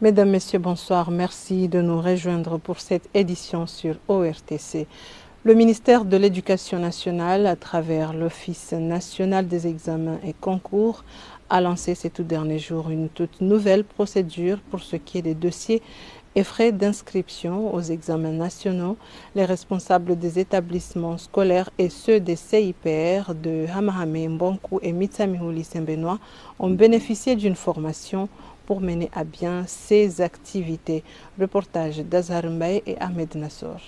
Mesdames, Messieurs, bonsoir. Merci de nous rejoindre pour cette édition sur ORTC. Le ministère de l'Éducation nationale, à travers l'Office national des examens et concours, a lancé ces tout derniers jours une toute nouvelle procédure pour ce qui est des dossiers et frais d'inscription aux examens nationaux. Les responsables des établissements scolaires et ceux des CIPR de Hamahame, Mbonkou et Mitsamihuli Saint-Benoît ont bénéficié d'une formation pour mener à bien ces activités. Reportage d'Azhar Mbaye et Ahmed Nassor.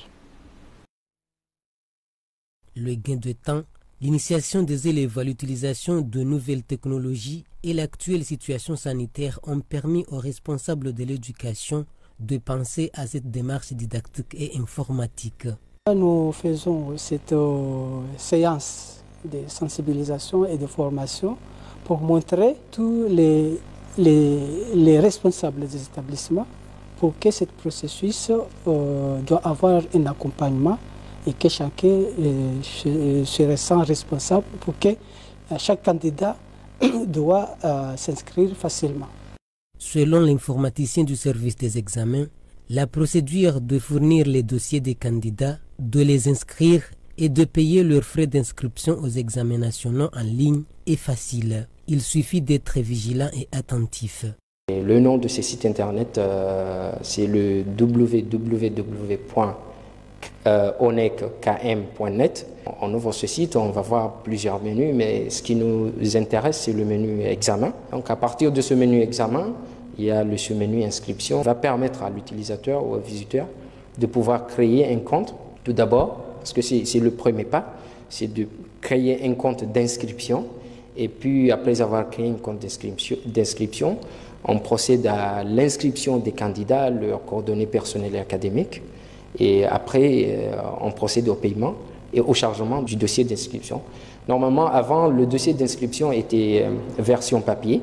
Le gain de temps, l'initiation des élèves à l'utilisation de nouvelles technologies et l'actuelle situation sanitaire ont permis aux responsables de l'éducation de penser à cette démarche didactique et informatique. Nous faisons cette séance de sensibilisation et de formation pour montrer tous les responsables des établissements pour que ce processus doit avoir un accompagnement et que chacun se ressent responsable pour que chaque candidat doit s'inscrire facilement. Selon l'informaticien du service des examens, la procédure de fournir les dossiers des candidats, de les inscrire et de payer leurs frais d'inscription aux examens nationaux en ligne est facile. Il suffit d'être vigilant et attentif. Le nom de ce site internet, c'est le www.onec.km.net. On ouvre ce site, on va voir plusieurs menus, mais ce qui nous intéresse, c'est le menu examen. Donc à partir de ce menu examen, il y a le sous-menu inscription. Ça va permettre à l'utilisateur ou au visiteur de pouvoir créer un compte. Tout d'abord, parce que c'est le premier pas, c'est de créer un compte d'inscription. Et puis après avoir créé un compte d'inscription, on procède à l'inscription des candidats, leurs coordonnées personnelles et académiques. Et après, on procède au paiement et au chargement du dossier d'inscription. Normalement, avant, le dossier d'inscription était version papier.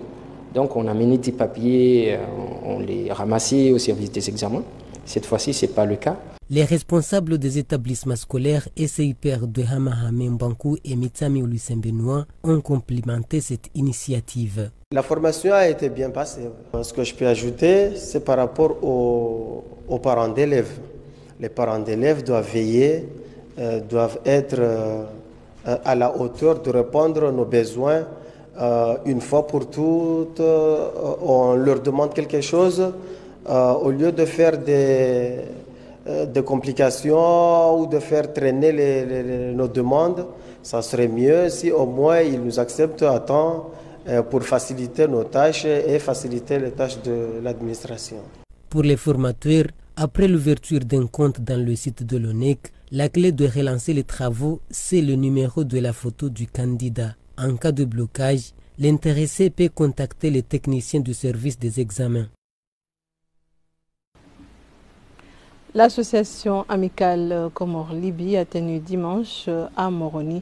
Donc, on a mené des papiers, on les ramassait au service des examens. Cette fois-ci, ce n'est pas le cas. Les responsables des établissements scolaires et CIPR de Hamahame, Mbonkou et Mitsamihuli Saint-Benoît ont complimenté cette initiative. La formation a été bien passée. Ce que je peux ajouter, c'est par rapport aux parents d'élèves. Les parents d'élèves doivent veiller, doivent être à la hauteur de répondre à nos besoins. Une fois pour toutes, on leur demande quelque chose, au lieu de faire des complications ou de faire traîner nos demandes, ça serait mieux si au moins ils nous acceptent à temps pour faciliter nos tâches et faciliter les tâches de l'administration. Pour les formateurs, après l'ouverture d'un compte dans le site de l'ONEC, la clé de relancer les travaux, c'est le numéro de la photo du candidat. En cas de blocage, l'intéressé peut contacter les techniciens du service des examens. L'association amicale Comores-Libye a tenu dimanche à Moroni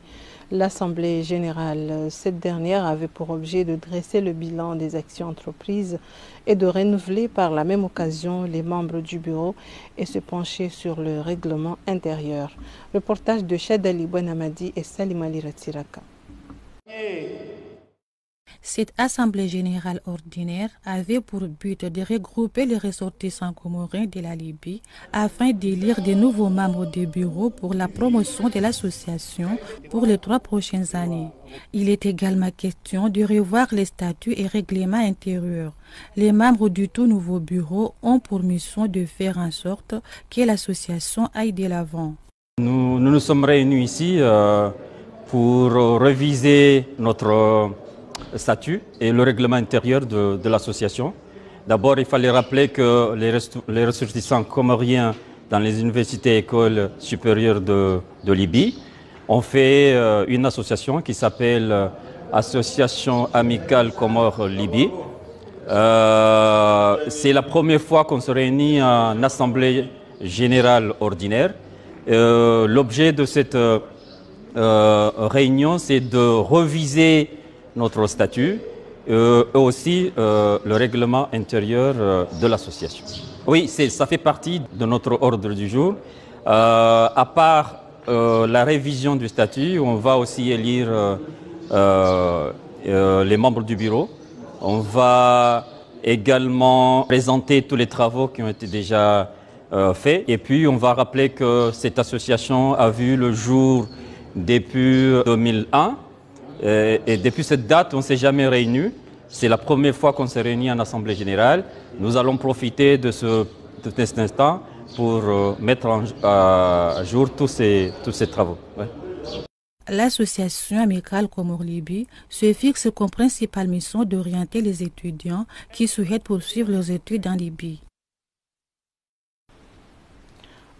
l'Assemblée générale. Cette dernière avait pour objet de dresser le bilan des actions entreprises et de renouveler par la même occasion les membres du bureau et se pencher sur le règlement intérieur. Reportage de Chadali Bouanamadi et Salimali Ratsiraka. Cette assemblée générale ordinaire avait pour but de regrouper les ressortissants comoriens de la Libye afin d'élire de nouveaux membres du bureau pour la promotion de l'association pour les 3 prochaines années. Il est également question de revoir les statuts et règlements intérieurs. Les membres du tout nouveau bureau ont pour mission de faire en sorte que l'association aille de l'avant. Nous nous sommes réunis ici pour réviser notre statut et le règlement intérieur de l'association. D'abord, il fallait rappeler que les ressortissants comoriens dans les universités et écoles supérieures de Libye ont fait une association qui s'appelle Association amicale Comores-Libye. C'est la première fois qu'on se réunit en assemblée générale ordinaire. L'objet de cette réunion, c'est de reviser notre statut et aussi le règlement intérieur de l'association. Oui, ça fait partie de notre ordre du jour. À part la révision du statut, on va aussi élire les membres du bureau. On va également présenter tous les travaux qui ont été déjà faits. Et puis, on va rappeler que cette association a vu le jour depuis 2001. Et depuis cette date, on ne s'est jamais réunis. C'est la première fois qu'on s'est réunis en Assemblée générale. Nous allons profiter de cet instant pour mettre à jour tous ces travaux. Ouais. L'association amicale Comores-Libye se fixe comme principale mission d'orienter les étudiants qui souhaitent poursuivre leurs études en Libye.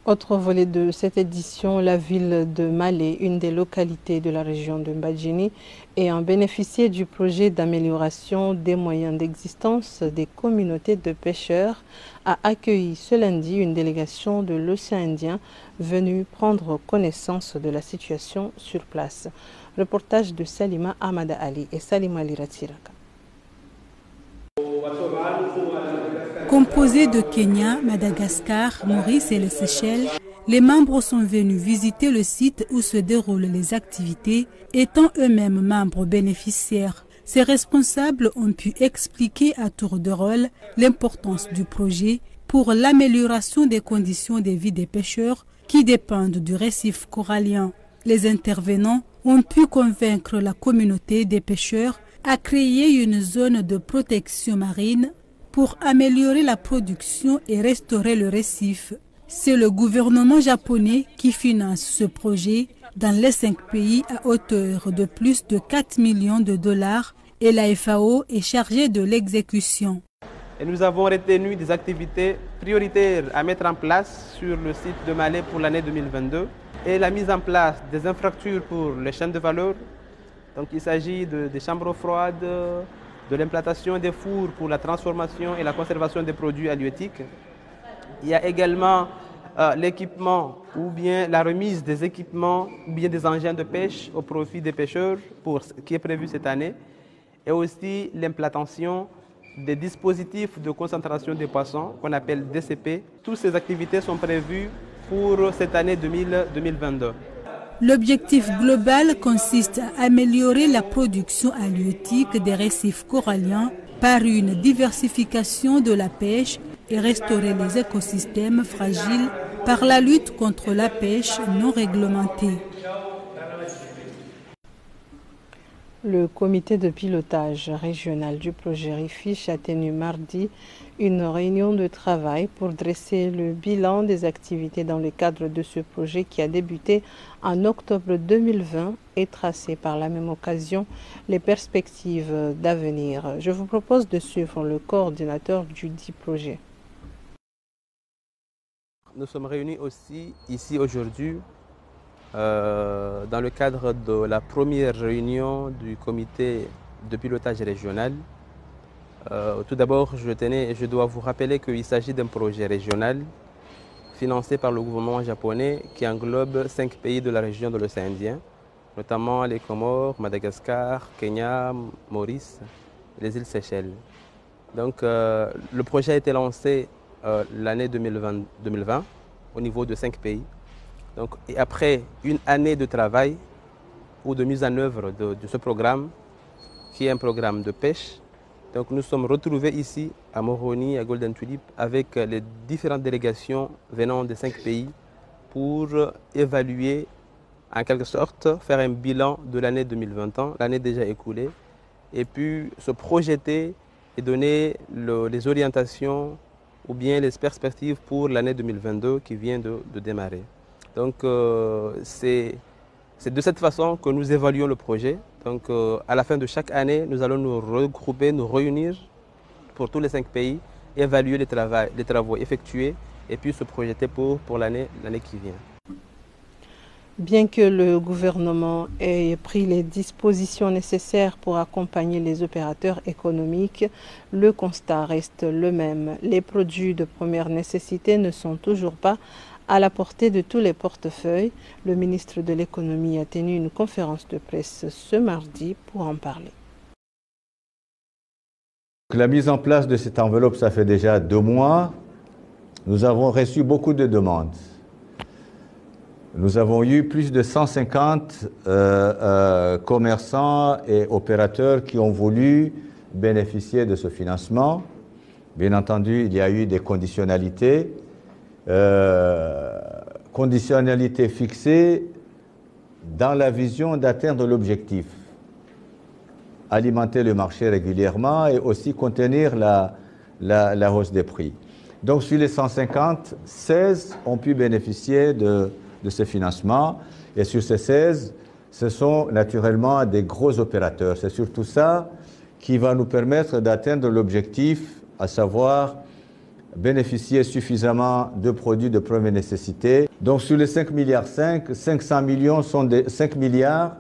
Autre volet de cette édition, la ville de Malé, une des localités de la région de Mbadjini, ayant bénéficié du projet d'amélioration des moyens d'existence des communautés de pêcheurs, a accueilli ce lundi une délégation de l'océan Indien venue prendre connaissance de la situation sur place. Reportage de Salima Ahmada Ali et Salima Liratiraka. Composé de Kenya, Madagascar, Maurice et les Seychelles, les membres sont venus visiter le site où se déroulent les activités, étant eux-mêmes membres bénéficiaires. Ces responsables ont pu expliquer à tour de rôle l'importance du projet pour l'amélioration des conditions de vie des pêcheurs qui dépendent du récif corallien. Les intervenants ont pu convaincre la communauté des pêcheurs à créer une zone de protection marine pour améliorer la production et restaurer le récif. C'est le gouvernement japonais qui finance ce projet dans les 5 pays à hauteur de plus de 4 millions de dollars et la FAO est chargée de l'exécution. Et nous avons retenu des activités prioritaires à mettre en place sur le site de Malé pour l'année 2022 et la mise en place des infrastructures pour les chaînes de valeur. Donc il s'agit des chambres froides, de l'implantation des fours pour la transformation et la conservation des produits halieutiques. Il y a également l'équipement ou bien la remise des équipements ou bien des engins de pêche au profit des pêcheurs qui est prévu cette année. Et aussi l'implantation des dispositifs de concentration des poissons qu'on appelle DCP. Toutes ces activités sont prévues pour cette année 2022. L'objectif global consiste à améliorer la production halieutique des récifs coralliens par une diversification de la pêche et restaurer les écosystèmes fragiles par la lutte contre la pêche non réglementée. Le comité de pilotage régional du projet RIFISH a tenu mardi une réunion de travail pour dresser le bilan des activités dans le cadre de ce projet qui a débuté en octobre 2020 et tracé par la même occasion les perspectives d'avenir. Je vous propose de suivre le coordinateur du dit projet. Nous sommes réunis aussi ici aujourd'hui dans le cadre de la première réunion du comité de pilotage régional. Tout d'abord, je dois vous rappeler qu'il s'agit d'un projet régional financé par le gouvernement japonais qui englobe 5 pays de la région de l'océan Indien, notamment les Comores, Madagascar, Kenya, Maurice, les îles Seychelles. Donc, le projet a été lancé l'année 2020 au niveau de 5 pays. Donc, et après une année de travail ou de mise en œuvre de ce programme, qui est un programme de pêche, donc nous sommes retrouvés ici à Moroni, à Golden Tulip, avec les différentes délégations venant des 5 pays pour évaluer, en quelque sorte, faire un bilan de l'année 2020, l'année déjà écoulée, et puis se projeter et donner les orientations ou bien les perspectives pour l'année 2022 qui vient de démarrer. Donc c'est de cette façon que nous évaluons le projet. Donc à la fin de chaque année, nous allons nous regrouper, nous réunir pour tous les 5 pays, évaluer les travaux effectués et puis se projeter pour l'année qui vient. Bien que le gouvernement ait pris les dispositions nécessaires pour accompagner les opérateurs économiques, le constat reste le même. Les produits de première nécessité ne sont toujours pas à la portée de tous les portefeuilles. Le ministre de l'économie a tenu une conférence de presse ce mardi pour en parler. La mise en place de cette enveloppe, ça fait déjà 2 mois. Nous avons reçu beaucoup de demandes. Nous avons eu plus de 150 commerçants et opérateurs qui ont voulu bénéficier de ce financement. Bien entendu, il y a eu des conditionnalités, fixées dans la vision d'atteindre l'objectif. Alimenter le marché régulièrement et aussi contenir la hausse des prix. Donc sur les 150, 16 ont pu bénéficier de ces financements. Et sur ces 16, ce sont naturellement des gros opérateurs. C'est surtout ça qui va nous permettre d'atteindre l'objectif, à savoir bénéficier suffisamment de produits de première nécessité. Donc sur les 5,5 milliards, 500 millions 5 milliards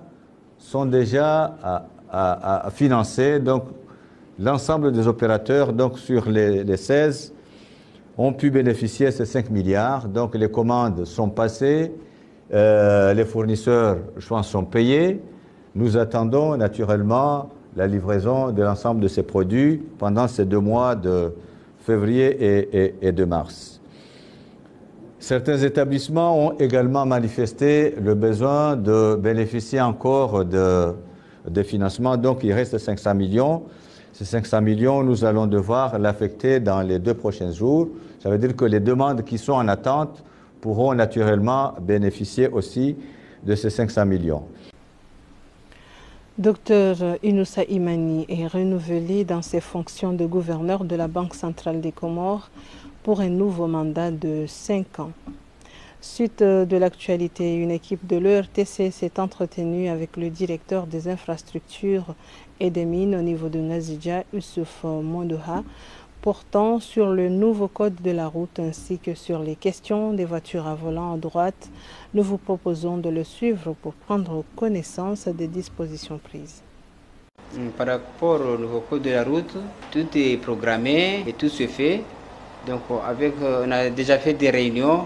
sont déjà à financer. Donc l'ensemble des opérateurs, donc sur les 16, ont pu bénéficier de ces 5 milliards. Donc les commandes sont passées, les fournisseurs, je pense, sont payés. Nous attendons naturellement la livraison de l'ensemble de ces produits pendant ces 2 mois de février et de mars. Certains établissements ont également manifesté le besoin de bénéficier encore de financements. Donc il reste 500 millions. Ces 500 millions, nous allons devoir l'affecter dans les 2 prochains jours. Ça veut dire que les demandes qui sont en attente pourront naturellement bénéficier aussi de ces 500 millions. Dr Inoussa Imani est renouvelé dans ses fonctions de gouverneur de la Banque centrale des Comores pour un nouveau mandat de 5 ans. Suite de l'actualité, une équipe de l'ERTC s'est entretenue avec le directeur des infrastructures et des mines au niveau de Ngazidja, Youssouf Mondouha, portant sur le nouveau code de la route ainsi que sur les questions des voitures à volant à droite. Nous vous proposons de le suivre pour prendre connaissance des dispositions prises. Par rapport au nouveau code de la route, tout est programmé et tout se fait. Donc on a déjà fait des réunions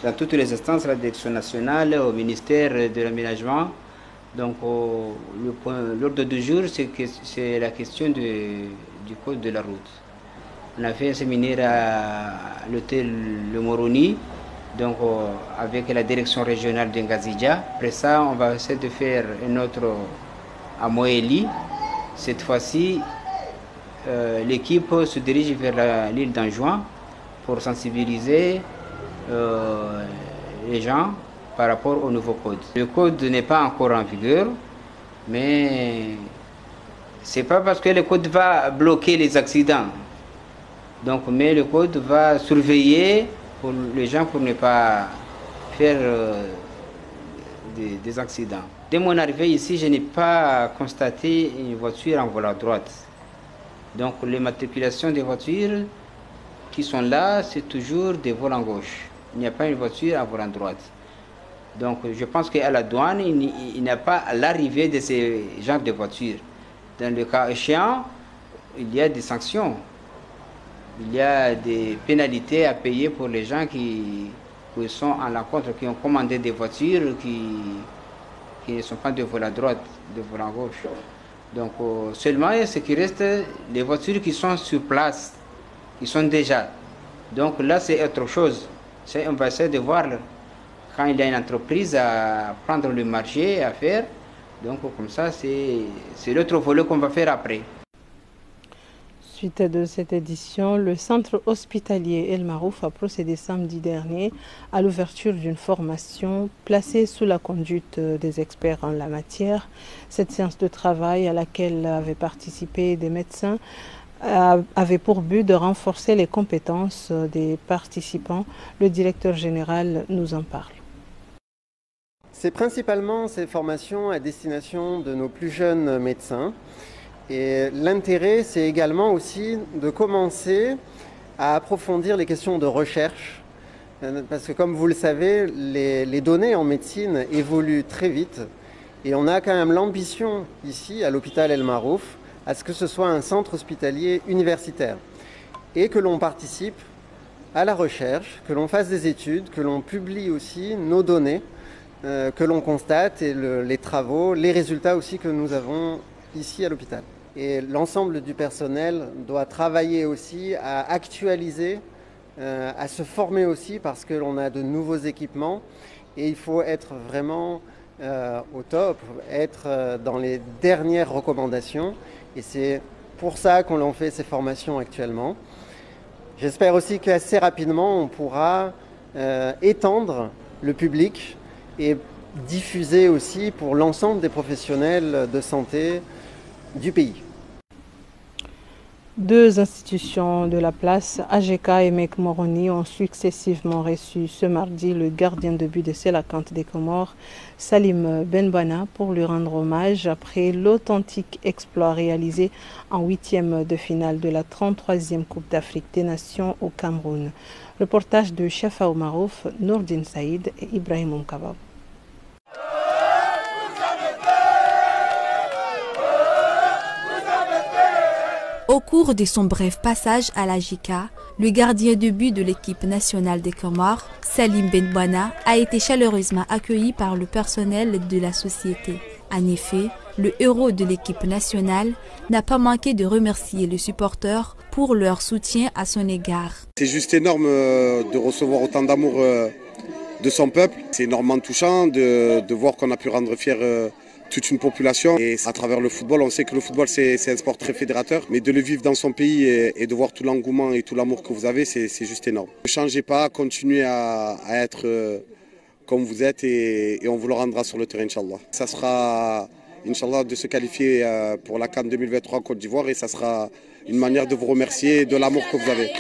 dans toutes les instances, la direction nationale, au ministère de l'aménagement. Donc l'ordre du jour, c'est la question du code de la route. On a fait un séminaire à l'hôtel Le Moroni, donc avec la direction régionale de Ngazidja. Après ça, on va essayer de faire un autre à Moéli. Cette fois-ci, l'équipe se dirige vers l'île d'Anjouan pour sensibiliser les gens par rapport au nouveau code. Le code n'est pas encore en vigueur, mais c'est pas parce que le code va bloquer les accidents. Donc, mais le code va surveiller pour les gens pour ne pas faire des accidents. Dès mon arrivée ici, je n'ai pas constaté une voiture en volant à droite. Donc les matriculations des voitures qui sont là, c'est toujours des volants gauche. Il n'y a pas une voiture à volant droite. Donc je pense qu'à la douane, il n'y a pas l'arrivée de ces genres de voitures. Dans le cas échéant, il y a des sanctions. Il y a des pénalités à payer pour les gens qui sont en l'encontre, qui ont commandé des voitures qui ne sont pas de volant droite, de volant gauche. Donc seulement ce qui reste, les voitures qui sont sur place, qui sont déjà. Donc là c'est autre chose. On va essayer de voir quand il y a une entreprise à prendre le marché, à faire. Donc comme ça c'est l'autre volet qu'on va faire après. Suite de cette édition, le centre hospitalier El Marouf a procédé samedi dernier à l'ouverture d'une formation placée sous la conduite des experts en la matière. Cette séance de travail à laquelle avaient participé des médecins avait pour but de renforcer les compétences des participants. Le directeur général nous en parle. C'est principalement ces formations à destination de nos plus jeunes médecins. Et l'intérêt, c'est également aussi de commencer à approfondir les questions de recherche. Parce que comme vous le savez, les données en médecine évoluent très vite. Et on a quand même l'ambition ici, à l'hôpital El Marouf, à ce que ce soit un centre hospitalier universitaire. Et que l'on participe à la recherche, que l'on fasse des études, que l'on publie aussi nos données, que l'on constate et les travaux, les résultats aussi que nous avons ici à l'hôpital. Et l'ensemble du personnel doit travailler aussi à actualiser, à se former aussi parce que l'on a de nouveaux équipements et il faut être vraiment au top, être dans les dernières recommandations et c'est pour ça qu'on fait ces formations actuellement. J'espère aussi qu'assez rapidement, on pourra étendre le public et diffuser aussi pour l'ensemble des professionnels de santé du pays. Deux institutions de la place, AGK et Mek Moroni, ont successivement reçu ce mardi le gardien de but de Selakante des Comores, Salim Benbana, pour lui rendre hommage après l'authentique exploit réalisé en 8e de finale de la 33e Coupe d'Afrique des Nations au Cameroun. Reportage de Chefa Oumarouf, Nourdine Saïd et Ibrahim Oumkabab. Au cours de son bref passage à l'AGK, le gardien de but de l'équipe nationale des Comores, Salim Benbana, a été chaleureusement accueilli par le personnel de la société. En effet, le héros de l'équipe nationale n'a pas manqué de remercier les supporters pour leur soutien à son égard. C'est juste énorme de recevoir autant d'amour de son peuple. C'est énormément touchant de voir qu'on a pu rendre fier toute une population. Et à travers le football, on sait que le football c'est un sport très fédérateur, mais de le vivre dans son pays et de voir tout l'engouement et tout l'amour que vous avez, c'est juste énorme. Ne changez pas, continuez à être comme vous êtes et on vous le rendra sur le terrain, Inch'Allah. Ça sera, Inch'Allah, de se qualifier pour la CAN 2023 en Côte d'Ivoire et ça sera une manière de vous remercier de l'amour que vous avez.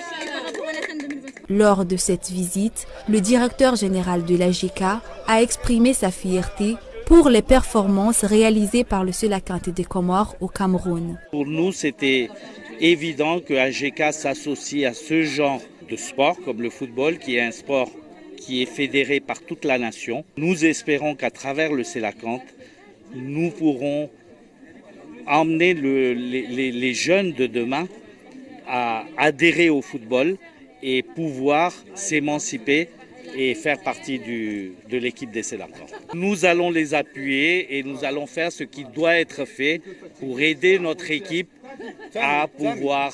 Lors de cette visite, le directeur général de l'AGK a exprimé sa fierté pour les performances réalisées par le Selakante des Comores au Cameroun. Pour nous, c'était évident que AGK s'associe à ce genre de sport, comme le football, qui est un sport qui est fédéré par toute la nation. Nous espérons qu'à travers le Selakante, nous pourrons emmener les jeunes de demain à adhérer au football et pouvoir s'émanciper et faire partie de l'équipe des Selakante. Nous allons les appuyer et nous allons faire ce qui doit être fait pour aider notre équipe à pouvoir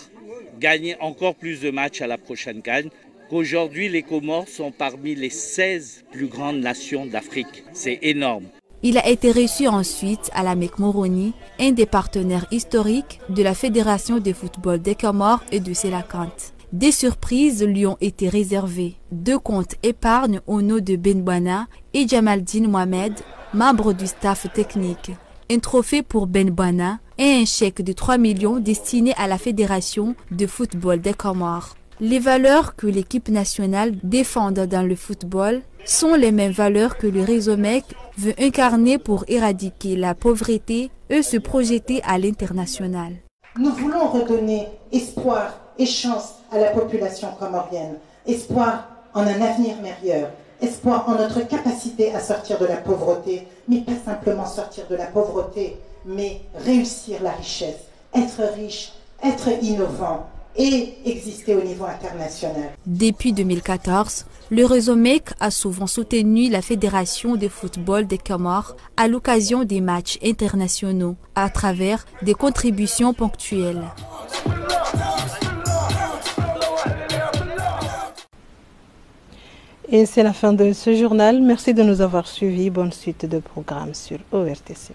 gagner encore plus de matchs à la prochaine CAN. Qu'aujourd'hui, les Comores sont parmi les 16 plus grandes nations d'Afrique. C'est énorme. Il a été reçu ensuite à la Mek Moroni, un des partenaires historiques de la Fédération de football des Comores et de Selakante. Des surprises lui ont été réservées. 2 comptes épargne au nom de Benbana et Jamaldine Mohamed, membre du staff technique. Un trophée pour Benbana et un chèque de 3 millions destiné à la Fédération de football des Comores. Les valeurs que l'équipe nationale défend dans le football sont les mêmes valeurs que le réseau Mek veut incarner pour éradiquer la pauvreté et se projeter à l'international. Nous voulons redonner espoir et chance à la population comorienne, espoir en un avenir meilleur, espoir en notre capacité à sortir de la pauvreté, mais pas simplement sortir de la pauvreté, mais réussir la richesse, être riche, être innovant et exister au niveau international. Depuis 2014, le réseau Mek a souvent soutenu la Fédération de football des Comores à l'occasion des matchs internationaux à travers des contributions ponctuelles. Et c'est la fin de ce journal. Merci de nous avoir suivis. Bonne suite de programmes sur ORTC.